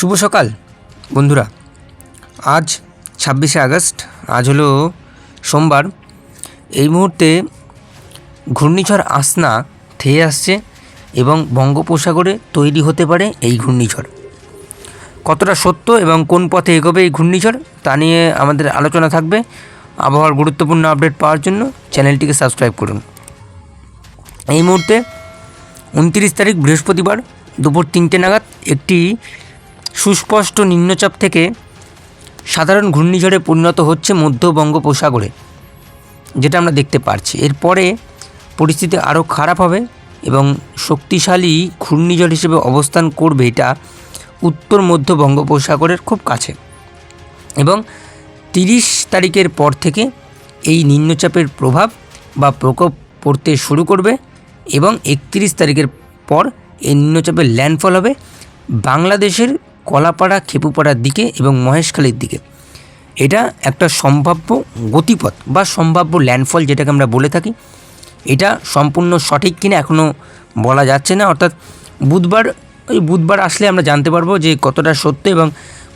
শুভ সকাল বন্ধুরা। আজ 26শে আগস্ট, আজ হলো সোমবার। এই মুহূর্তে ঘূর্ণিঝড় আসনা ধেয়ে আসছে এবং বঙ্গোপসাগরে তৈরি হতে পারে এই ঘূর্ণিঝড়। কতটা সত্য এবং কোন পথে এগোবে এই ঘূর্ণিঝড় তা নিয়ে আমাদের আলোচনা থাকবে। আবহাওয়ার গুরুত্বপূর্ণ আপডেট পাওয়ার জন্য চ্যানেলটিকে সাবস্ক্রাইব করুন। এই মুহূর্তে 29 তারিখ বৃহস্পতিবার দুপুর 3টে নাগাদ একটি সুস্পষ্ট নিম্নচাপ থেকে সাধারণ ঘূর্ণিঝড়ে পরিণত হচ্ছে মধ্য বঙ্গোপসাগরে, যেটা আমরা দেখতে পাচ্ছি। এরপরে পরিস্থিতি আরও খারাপ হবে এবং শক্তিশালী ঘূর্ণিঝড় হিসেবে অবস্থান করবে এটা উত্তর মধ্য বঙ্গোপসাগরের খুব কাছে। এবং 30 তারিখের পর থেকে এই নিম্নচাপের প্রভাব বা প্রকোপ পড়তে শুরু করবে এবং 31 তারিখের পর এই নিম্নচাপের ল্যান্ডফল হবে বাংলাদেশের কলাপাড়া, খেপুপাড়ার দিকে এবং মহেশখালীর দিকে। এটা একটা সম্ভাব্য গতিপথ বা সম্ভাব্য ল্যান্ডফল যেটাকে আমরা বলে থাকি। এটা সম্পূর্ণ সঠিক কিনা এখনও বলা যাচ্ছে না, অর্থাৎ বুধবার আসলে আমরা জানতে পারবো যে কতটা সত্য এবং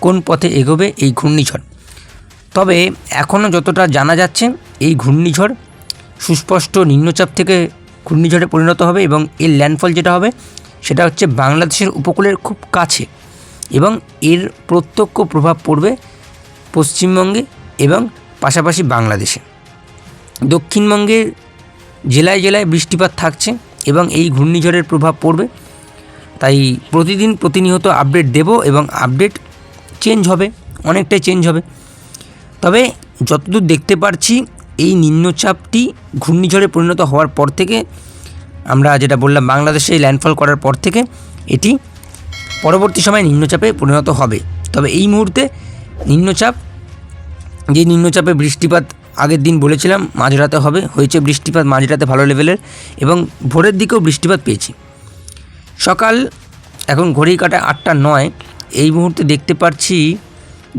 কোন পথে এগোবে এই ঘূর্ণিঝড়। তবে এখনও যতটা জানা যাচ্ছে এই ঘূর্ণিঝড় সুস্পষ্ট নিম্নচাপ থেকে ঘূর্ণিঝড়ে পরিণত হবে এবং এর ল্যান্ডফল যেটা হবে সেটা হচ্ছে বাংলাদেশের উপকূলের খুব কাছে এবং এর প্রত্যক্ষ প্রভাব পড়বে পশ্চিমবঙ্গে এবং পাশাপাশি বাংলাদেশে। দক্ষিণবঙ্গের জেলায় জেলায় বৃষ্টিপাত থাকছে এবং এই ঘূর্ণিঝড়ের প্রভাব পড়বে। তাই প্রতিনিয়ত আপডেট দেব এবং আপডেট চেঞ্জ হবে, অনেকটাই চেঞ্জ হবে। তবে যতদূর দেখতে পারছি এই নিম্নচাপটি ঘূর্ণিঝড়ে পরিণত হওয়ার পর থেকে, আমরা যেটা বললাম বাংলাদেশে ল্যান্ডফল করার পর থেকে এটি পরবর্তী সময় নিম্নচাপে পরিণত হবে। তবে এই মুহূর্তে নিম্নচাপে বৃষ্টিপাত আগের দিন বলেছিলাম মাঝরাতে হবে, হয়েছে বৃষ্টিপাত মাঝরাতে ভালো লেভেলের এবং ভোরের দিকেও বৃষ্টিপাত পেয়েছি। সকাল এখন ঘড়ির কাঁটায় 8টা 9, এই মুহূর্তে দেখতে পাচ্ছি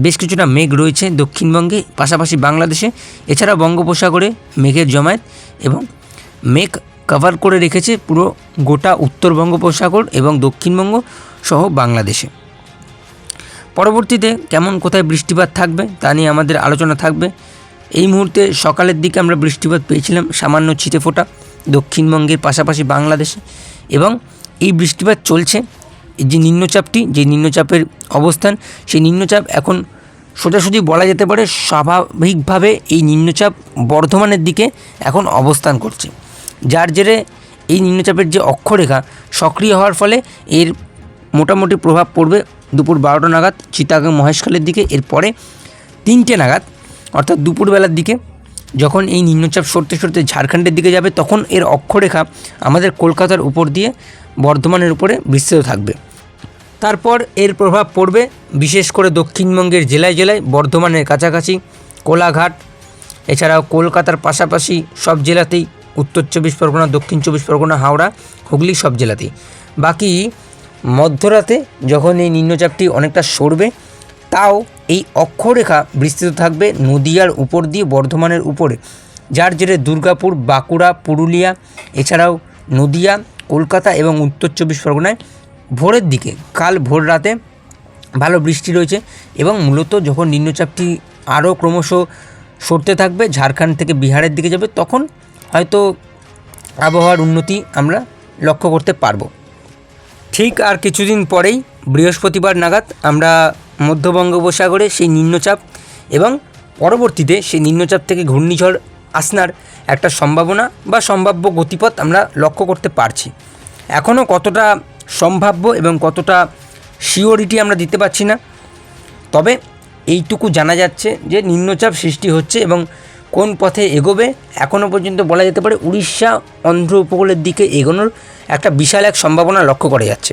বেশ কিছুটা মেঘ রয়েছে দক্ষিণবঙ্গে, পাশাপাশি বাংলাদেশে। এছাড়া বঙ্গোপসাগরে মেঘের জমায়েত এবং মেঘ কভার করে রেখেছে পুরো গোটা উত্তর বঙ্গোপসাগর এবং দক্ষিণবঙ্গ সহ বাংলাদেশে। পরবর্তীতে কেমন কোথায় বৃষ্টিপাত থাকবে তা নিয়ে আমাদের আলোচনা থাকবে। এই মুহূর্তে সকালের দিকে আমরা বৃষ্টিপাত পেয়েছিলাম সামান্য ছিটেফোঁটা দক্ষিণবঙ্গের পাশাপাশি বাংলাদেশে, এবং এই বৃষ্টিপাত চলছে। যে নিম্নচাপের অবস্থান, সেই নিম্নচাপ এখন সোজাসুজি বলা যেতে পারে স্বাভাবিকভাবে এই নিম্নচাপ বর্ধমানের দিকে এখন অবস্থান করছে, যার জেরে এই নিম্নচাপের যে অক্ষরেখা সক্রিয় হওয়ার ফলে এর মোটামুটি প্রভাব পড়বে দুপুর 12টা নাগাদ চিটাগাং মহেশখালীর দিকে। এরপরে 3টে নাগাদ অর্থাৎ দুপুরবেলার দিকে যখন এই নিম্নচাপ সরতে সরতে ঝাড়খণ্ডের দিকে যাবে, তখন এর অক্ষরেখা আমাদের কলকাতার উপর দিয়ে বর্ধমানের উপরে বিস্তৃত থাকবে। তারপর এর প্রভাব পড়বে বিশেষ করে দক্ষিণবঙ্গের জেলায় জেলায়, বর্ধমানের কাছাকাছি কোলাঘাট, এছাড়াও কলকাতার পাশাপাশি সব জেলাতেই, উত্তর 24 পরগনা, দক্ষিণ 24 পরগনা, হাওড়া, হুগলি সব জেলাতেই। বাকি মধ্যরাতে যখন এই নিম্নচাপটি অনেকটা সরবে, তাও এই অক্ষরেখা বিস্তৃত থাকবে নদিয়ার উপর দিয়ে বর্ধমানের উপরে, যার জেরে দুর্গাপুর, বাঁকুড়া, পুরুলিয়া, এছাড়াও নদিয়া, কলকাতা এবং উত্তর 24 পরগনায় ভোরের দিকে কাল ভোর রাতে ভালো বৃষ্টি রয়েছে। এবং মূলত যখন নিম্নচাপটি আরও ক্রমশ সরতে থাকবে, ঝাড়খণ্ড থেকে বিহারের দিকে যাবে, তখন হয়তো আবহাওয়ার উন্নতি আমরা লক্ষ্য করতে পারবো। ঠিক আর কিছুদিন পরেই বৃহস্পতিবার নাগাদ আমরা মধ্য বঙ্গোপসাগরে সেই নিম্নচাপ এবং পরবর্তীতে সেই নিম্নচাপ থেকে ঘূর্ণিঝড় আসনার একটা সম্ভাবনা বা সম্ভাব্য গতিপথ আমরা লক্ষ্য করতে পারছি। এখনও কতটা সম্ভাব্য এবং কতটা শিওরিটি আমরা দিতে পারছি না, তবে এইটুকু জানা যাচ্ছে যে নিম্নচাপ সৃষ্টি হচ্ছে এবং কোন পথে এগোবে এখনও পর্যন্ত বলা যেতে পারে উড়িষ্যা, অন্ধ্র উপকূলের দিকে এগোনোর একটা বিশাল এক সম্ভাবনা লক্ষ্য করা যাচ্ছে।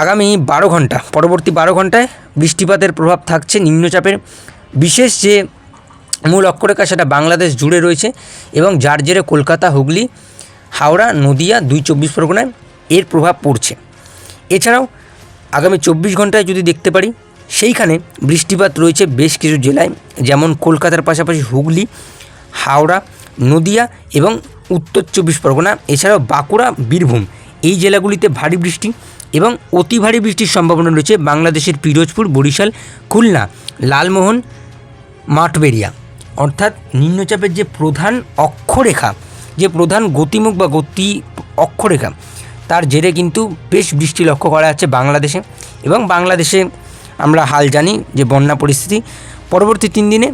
আগামী 12 ঘন্টা, পরবর্তী 12 ঘন্টায় বৃষ্টিপাতের প্রভাব থাকছে নিম্নচাপের। বিশেষ যে মূল অক্ষরেখা সেটা বাংলাদেশ জুড়ে রয়েছে এবং যার জেরে কলকাতা, হুগলি, হাওড়া, নদিয়া, 24 পরগনায় এর প্রভাব পড়ছে। এছাড়াও আগামী 24 ঘন্টায় যদি দেখতে পারি, সেইখানে বৃষ্টিপাত রয়েছে বেশ কিছু জেলায়, যেমন কলকাতার পাশাপাশি হুগলি, হাওড়া, নদিয়া এবং উত্তর 24 পরগনা, এছাড়াও বাঁকুড়া, বীরভূম, এই জেলাগুলিতে ভারী বৃষ্টি এবং অতি ভারী বৃষ্টির সম্ভাবনা রয়েছে বাংলাদেশের পিরোজপুর, বরিশাল, খুলনা, লালমোহন, মাঠবেড়িয়া। অর্থাৎ নিম্নচাপের যে প্রধান অক্ষরেখা, যে প্রধান গতিমুখ বা গতি অক্ষরেখা, তার জেরে কিন্তু বেশ বৃষ্টি লক্ষ্য করা যাচ্ছে বাংলাদেশে। এবং বাংলাদেশে আমরা হাল জানি যে বন্যা পরিস্থিতি। পরবর্তী 3 দিনে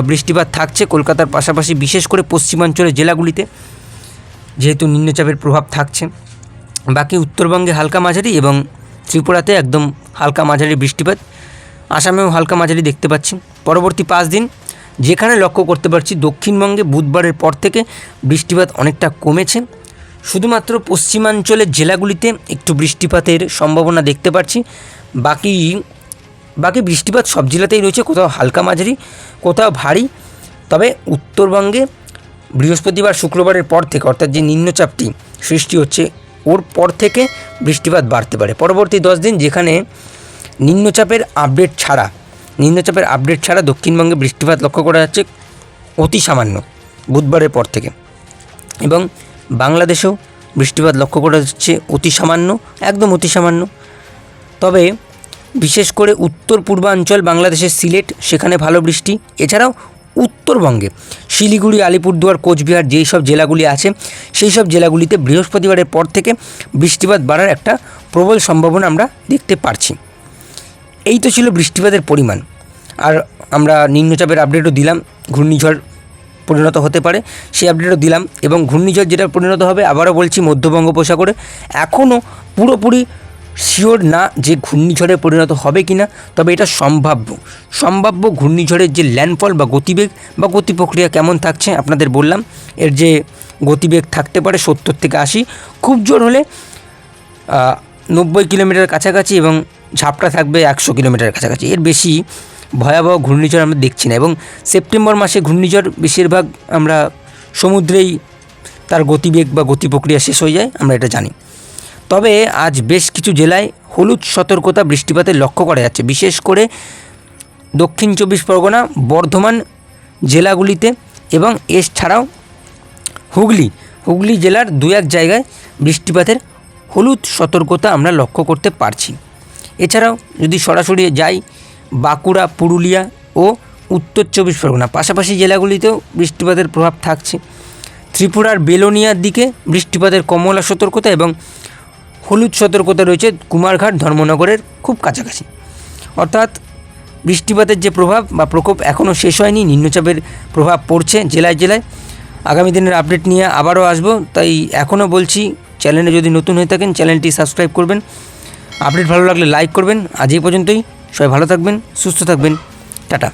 বৃষ্টিপাত থাকছে কলকাতার পাশাপাশি বিশেষ করে পশ্চিমাঞ্চলের জেলাগুলিতে, যেহেতু নিম্নচাপের প্রভাব থাকছে। বাকি উত্তরবঙ্গে হালকা মাঝারি এবং ত্রিপুরাতে একদম হালকা মাঝারি বৃষ্টিপাত, আসামেও হালকা মাঝারি দেখতে পাচ্ছি। পরবর্তী 5 দিন যেখানে লক্ষ্য করতে পারছি দক্ষিণবঙ্গে বুধবারের পর থেকে বৃষ্টিপাত অনেকটা কমেছে। শুধুমাত্র পশ্চিমাঞ্চলের জেলাগুলিতে একটু বৃষ্টিপাতের সম্ভাবনা দেখতে পাচ্ছি। বাকি বৃষ্টিপাত সব জেলাতেই রয়েছে, কোথাও হালকা মাঝারি, কোথাও ভারী। তবে উত্তরবঙ্গে বৃহস্পতিবার শুক্রবারের পর থেকে, অর্থাৎ যে নিম্নচাপটি সৃষ্টি হচ্ছে ওর পর থেকে বৃষ্টিপাত বাড়তে পারে। পরবর্তী 10 দিন যেখানে নিম্নচাপের আপডেট ছাড়া দক্ষিণবঙ্গে বৃষ্টিপাত লক্ষ্য করা যাচ্ছে অতি সামান্য বুধবারের পর থেকে। এবং বাংলাদেশেও বৃষ্টিপাত লক্ষ্য করা যাচ্ছে অতি সামান্য, একদম অতি সামান্য। তবে বিশেষ করে উত্তর পূর্বাঞ্চল বাংলাদেশের সিলেট, সেখানে ভালো বৃষ্টি। এছাড়াও উত্তরবঙ্গে শিলিগুড়ি, আলিপুরদুয়ার, কোচবিহার যেই সব জেলাগুলি আছে সেই সব জেলাগুলিতে বৃহস্পতিবারের পর থেকে বৃষ্টিপাত বাড়ার একটা প্রবল সম্ভাবনা আমরা দেখতে পারছি। এই তো ছিল বৃষ্টিপাতের পরিমাণ। আর আমরা নিম্নচাপের আপডেটও দিলাম, ঘূর্ণিঝড় পরিণত হতে পারে সেই আপডেটও দিলাম। এবং ঘূর্ণিঝড় যেটা পরিণত হবে, আবারও বলছি, মধ্য বঙ্গোপসাগরে। এখনও পুরোপুরি শিওর না যে ঘূর্ণিঝড়ে পরিণত হবে কি না, তবে এটা সম্ভাব্য ঘূর্ণিঝড়ের যে ল্যান্ডফল বা গতিবেগ বা গতি প্রক্রিয়া কেমন থাকছে আপনাদের বললাম। এর যে গতিবেগ থাকতে পারে 70 থেকে 80, খুব জোর হলে 90 কিলোমিটার কাছাকাছি, এবং ঝাপটা থাকবে 100 কিলোমিটার কাছাকাছি। এর বেশি ভয়াবহ ঘূর্ণিঝড় আমরা দেখছি না। এবং সেপ্টেম্বর মাসে ঘূর্ণিঝড় বেশিরভাগ আমরা সমুদ্রেই তার গতিবেগ বা গতি প্রক্রিয়া শেষ হয়ে যায়, আমরা এটা জানি। তবে আজ বেশ কিছু জেলায় হলুদ সতর্কতা বৃষ্টিপাতের লক্ষ্য করা যাচ্ছে, বিশেষ করে দক্ষিণ 24 পরগনা, বর্ধমান জেলাগুলিতে। এবং এছাড়াও হুগলি জেলার 2-1 জায়গায় বৃষ্টিপাতের হলুদ সতর্কতা আমরা লক্ষ্য করতে পারছি। এছাড়াও যদি সরাসরি যাই, বাঁকুড়া, পুরুলিয়া ও উত্তর 24 পরগনা পাশাপাশি জেলাগুলিতেও বৃষ্টিপাতের প্রভাব থাকছে। ত্রিপুরার বেলোনিয়ার দিকে বৃষ্টিপাতের কমলা সতর্কতা এবং হলুদ সতর্কতা রয়েছে কুমারঘাট, ধর্মনগরের খুব কাছাকাছি। অর্থাৎ বৃষ্টিপাতের যে প্রভাব বা প্রকোপ এখনও শেষ হয়নি, নিম্নচাপের প্রভাব পড়ছে জেলায় জেলায়। আগামী দিনের আপডেট নিয়ে আবারও আসবো, তাই এখনও বলছি, চ্যানেলে যদি নতুন হয়ে থাকেন চ্যানেলটি সাবস্ক্রাইব করবেন। আপডেট ভালো লাগলে লাইক করবেন। আজ এই পর্যন্তই, সবাই ভালো থাকবেন, সুস্থ থাকবেন, টাটা।